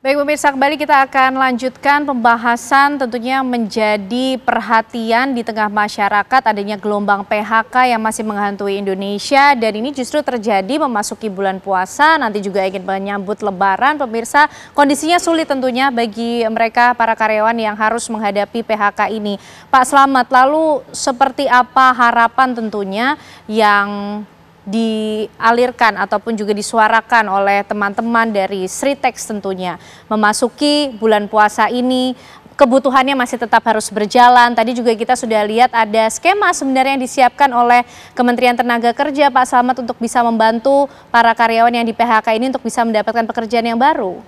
Baik pemirsa, kembali kita akan lanjutkan pembahasan tentunya menjadi perhatian di tengah masyarakat adanya gelombang PHK yang masih menghantui Indonesia dan ini justru terjadi memasuki bulan puasa, nanti juga ingin menyambut Lebaran. Pemirsa, kondisinya sulit tentunya bagi mereka para karyawan yang harus menghadapi PHK ini. Pak Slamet, lalu seperti apa harapan tentunya yang dialirkan ataupun juga disuarakan oleh teman-teman dari Sritex tentunya memasuki bulan puasa ini, kebutuhannya masih tetap harus berjalan. Tadi juga kita sudah lihat ada skema sebenarnya yang disiapkan oleh Kementerian Tenaga Kerja Pak Slamet untuk bisa membantu para karyawan yang di PHK ini untuk bisa mendapatkan pekerjaan yang baru.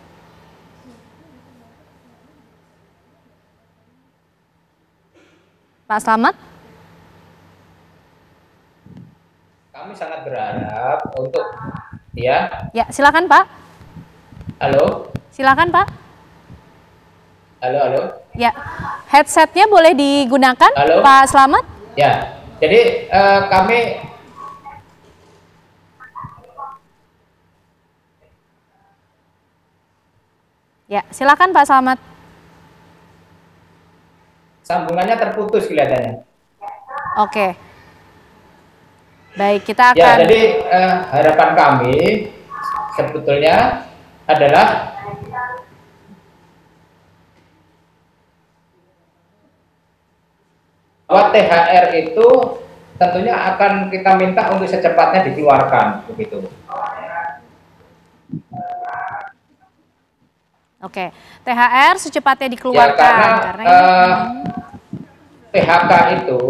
Pak Slamet? Kami sangat berharap untuk ya. Ya, silakan Pak. Halo. Silakan Pak. Halo, halo. Ya, headsetnya boleh digunakan, halo. Pak Slamet? Ya, jadi kami Ya, silakan Pak Slamet. Sambungannya terputus kelihatannya. Oke. Baik, kita akan... Ya, jadi harapan kami sebetulnya adalah bahwa THR itu tentunya akan kita minta untuk secepatnya dikeluarkan, begitu. Oke, THR secepatnya dikeluarkan. Ya, karena PHK itu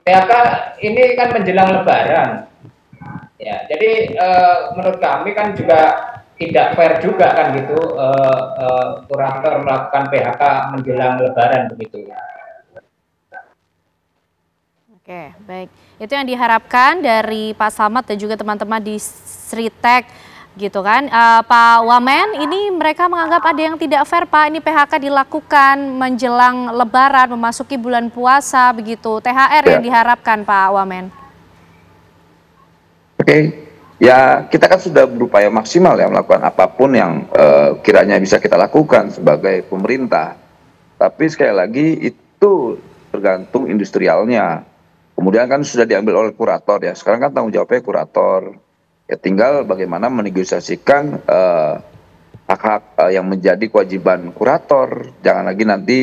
PHK ini kan menjelang Lebaran, ya. Jadi menurut kami kan juga tidak fair juga kan gitu, kurator melakukan PHK menjelang Lebaran begitu. Oke, baik. Itu yang diharapkan dari Pak Slamet dan juga teman-teman di Sritex gitu kan. Pak Wamen, ini mereka menganggap ada yang tidak fair Pak, ini PHK dilakukan menjelang Lebaran, memasuki bulan puasa begitu. THR yang diharapkan Pak Wamen. Oke, ya kita kan sudah berupaya maksimal ya melakukan apapun yang kiranya bisa kita lakukan sebagai pemerintah. Tapi sekali lagi itu tergantung industrialnya. Kemudian kan sudah diambil oleh kurator ya, sekarang kan tanggung jawabnya kurator. Ya tinggal bagaimana menegosiasikan hak-hak yang menjadi kewajiban kurator, jangan lagi nanti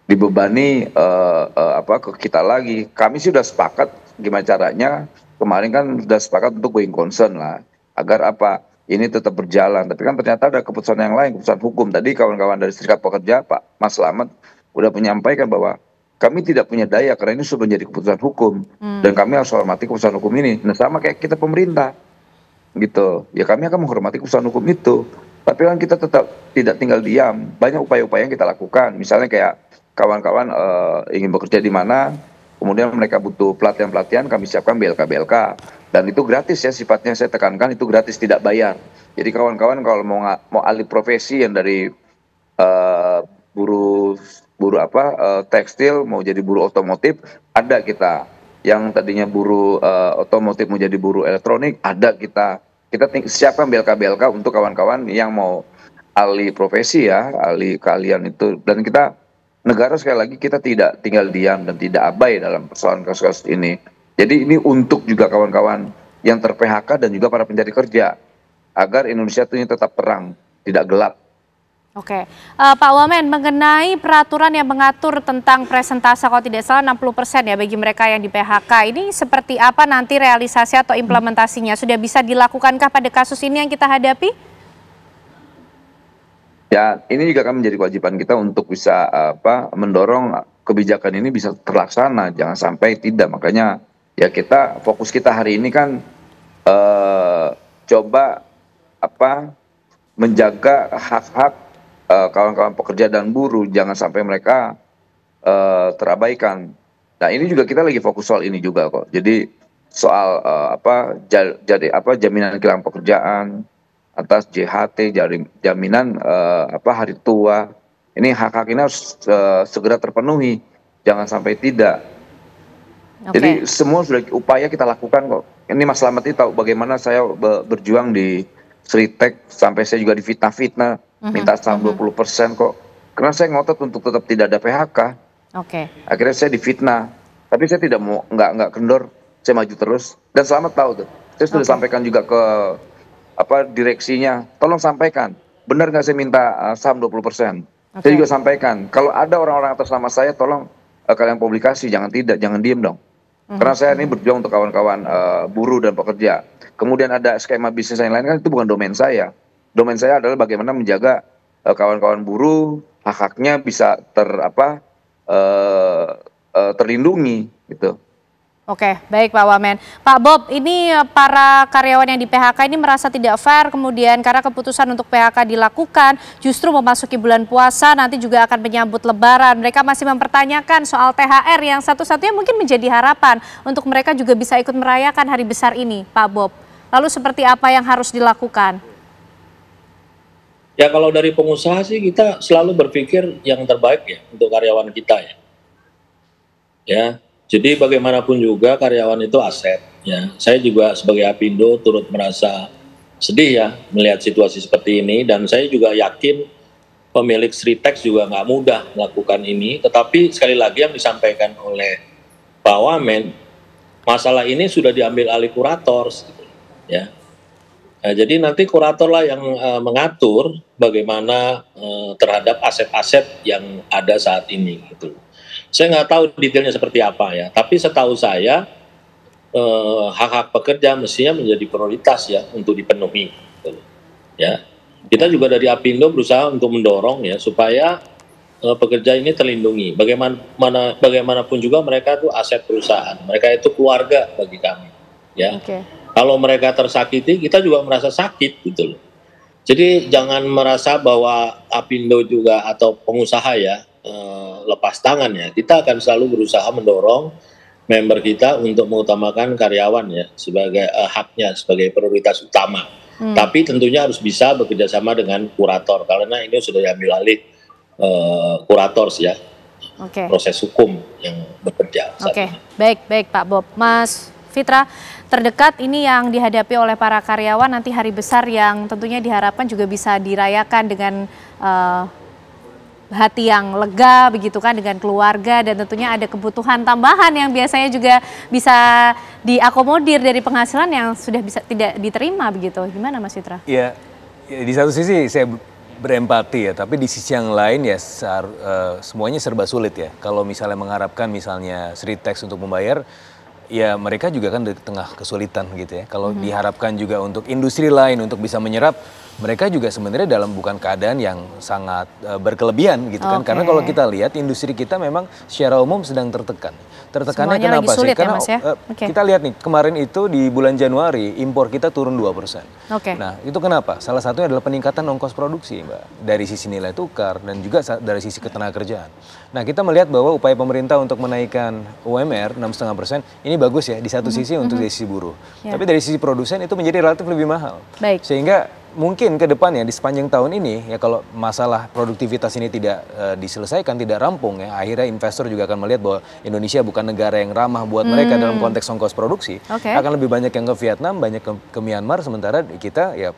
dibebani ke kita lagi. Kami sih sudah sepakat gimana caranya, kemarin kan sudah sepakat untuk going concern lah, agar apa ini tetap berjalan. Tapi kan ternyata ada keputusan yang lain, keputusan hukum. Tadi kawan-kawan dari Serikat Pekerja Pak Mas Slamet udah menyampaikan bahwa kami tidak punya daya karena ini sudah menjadi keputusan hukum dan kami harus hormati keputusan hukum ini. Nah sama kayak kita pemerintah gitu ya, kami akan menghormati keputusan hukum itu, tapi kan kita tetap tidak tinggal diam. Banyak upaya-upaya yang kita lakukan, misalnya kayak kawan-kawan ingin bekerja di mana, kemudian mereka butuh pelatihan-pelatihan, kami siapkan BLK dan itu gratis ya, sifatnya saya tekankan itu gratis, tidak bayar. Jadi kawan-kawan kalau mau alih profesi yang dari buruh tekstil mau jadi buruh otomotif, ada kita. Yang tadinya buruh otomotif mau jadi buruh elektronik, ada kita siapkan BLK untuk kawan-kawan yang mau alih profesi ya, alih keahlian itu. Dan kita negara sekali lagi kita tidak tinggal diam dan tidak abai dalam persoalan kasus-kasus ini. Jadi ini untuk juga kawan-kawan yang ter-PHK dan juga para pencari kerja, agar Indonesia ini tetap terang, tidak gelap. Oke, Pak Wamen, mengenai peraturan yang mengatur tentang presentase kalau tidak salah 60% ya bagi mereka yang di PHK, ini seperti apa nanti realisasi atau implementasinya? Sudah bisa dilakukankah pada kasus ini yang kita hadapi? Ya, ini juga kan menjadi kewajiban kita untuk bisa mendorong kebijakan ini bisa terlaksana, jangan sampai tidak. Makanya ya fokus kita hari ini kan coba menjaga hak-hak kawan-kawan pekerja dan buruh, jangan sampai mereka terabaikan. Nah ini juga kita lagi fokus soal ini juga kok. Jadi soal jaminan kehilangan pekerjaan atas JHT, jaminan hari tua. Ini hak-hak ini harus segera terpenuhi, jangan sampai tidak. Jadi semua sudah upaya kita lakukan kok. Ini Mas Slamet itu tahu bagaimana saya berjuang di Sritek, sampai saya juga difitnah-fitnah, minta saham 20% kok. Karena saya ngotot untuk tetap tidak ada PHK. Akhirnya saya difitnah. Tapi saya tidak mau, nggak kendor, saya maju terus. Dan Slamet tahu tuh. Saya sudah sampaikan juga ke direksinya, tolong sampaikan, benar nggak saya minta saham 20%. Saya juga sampaikan, kalau ada orang-orang atas nama saya, tolong kalian publikasi, jangan diem dong. Karena saya ini berjuang untuk kawan-kawan buruh dan pekerja. Kemudian ada skema bisnis yang lain kan itu bukan domain saya. Domain saya adalah bagaimana menjaga kawan-kawan buruh, hak-haknya bisa terlindungi gitu. Baik Pak Wamen. Pak Bob, ini para karyawan yang di PHK ini merasa tidak fair, kemudian karena keputusan untuk PHK dilakukan justru memasuki bulan puasa, nanti juga akan menyambut Lebaran. Mereka masih mempertanyakan soal THR yang satu-satunya mungkin menjadi harapan untuk mereka juga bisa ikut merayakan hari besar ini, Pak Bob. Lalu seperti apa yang harus dilakukan? Ya kalau dari pengusaha sih kita selalu berpikir yang terbaik ya untuk karyawan kita ya. Jadi bagaimanapun juga karyawan itu aset ya. Saya juga sebagai Apindo turut merasa sedih ya melihat situasi seperti ini, dan saya juga yakin pemilik Sritek juga nggak mudah melakukan ini. Tetapi sekali lagi yang disampaikan oleh Pak Wamen, masalah ini sudah diambil alih kurator ya. Nah, jadi nanti kurator lah yang mengatur bagaimana terhadap aset-aset yang ada saat ini gitu. Saya nggak tahu detailnya seperti apa ya, tapi setahu saya hak-hak pekerja mestinya menjadi prioritas ya untuk dipenuhi. Gitu. Ya, kita juga dari Apindo berusaha untuk mendorong ya supaya pekerja ini terlindungi. Bagaimanapun juga mereka itu aset perusahaan, mereka itu keluarga bagi kami. Ya, kalau mereka tersakiti, kita juga merasa sakit gitu loh. Jadi jangan merasa bahwa Apindo juga atau pengusaha ya lepas tangan ya. Kita akan selalu berusaha mendorong member kita untuk mengutamakan karyawan ya sebagai haknya sebagai prioritas utama. Tapi tentunya harus bisa bekerja sama dengan kurator karena ini sudah diambil alih kurator ya. Proses hukum yang bekerja. Baik Pak Bob. Mas Fitra, terdekat ini yang dihadapi oleh para karyawan nanti hari besar yang tentunya diharapkan juga bisa dirayakan dengan hati yang lega begitu kan, dengan keluarga, dan tentunya ada kebutuhan tambahan yang biasanya juga bisa diakomodir dari penghasilan yang sudah bisa tidak diterima begitu. Gimana Mas Fitra? Ya, di satu sisi saya berempati ya, tapi di sisi yang lain ya semuanya serba sulit ya. Kalau misalnya mengharapkan misalnya Sritek untuk membayar, ya mereka juga kan di tengah kesulitan gitu ya. Kalau diharapkan juga untuk industri lain untuk bisa menyerap, mereka juga sebenarnya dalam bukan keadaan yang sangat berkelebihan gitu kan. Karena kalau kita lihat industri kita memang secara umum sedang tertekan. Tertekannya semuanya kenapa sih? Karena ya, kita lihat nih kemarin itu di bulan Januari impor kita turun 2%. Nah itu kenapa? Salah satunya adalah peningkatan ongkos produksi Mbak. Dari sisi nilai tukar dan juga dari sisi ketenagakerjaan. Nah kita melihat bahwa upaya pemerintah untuk menaikkan UMR 6,5% ini bagus ya di satu sisi untuk dari sisi buruh. Tapi dari sisi produsen itu menjadi relatif lebih mahal. Sehingga mungkin ke depannya di sepanjang tahun ini ya kalau masalah produktivitas ini tidak diselesaikan, tidak rampung ya, akhirnya investor juga akan melihat bahwa Indonesia bukan negara yang ramah buat mereka dalam konteks ongkos produksi. Akan lebih banyak yang ke Vietnam, banyak ke Myanmar, sementara kita ya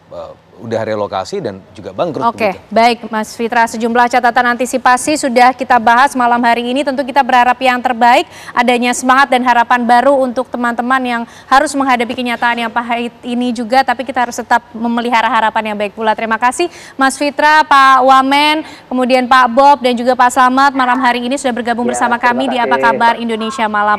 udah relokasi dan juga bangkrut. Baik Mas Fitra, sejumlah catatan antisipasi sudah kita bahas malam hari ini. Tentu kita berharap yang terbaik, adanya semangat dan harapan baru untuk teman-teman yang harus menghadapi kenyataan yang pahit ini juga, tapi kita harus tetap memelihara harapan yang baik pula. Terima kasih Mas Fitra, Pak Wamen, kemudian Pak Bob dan juga Pak Slamet malam hari ini sudah bergabung bersama kami di Apa Kabar Indonesia Malam.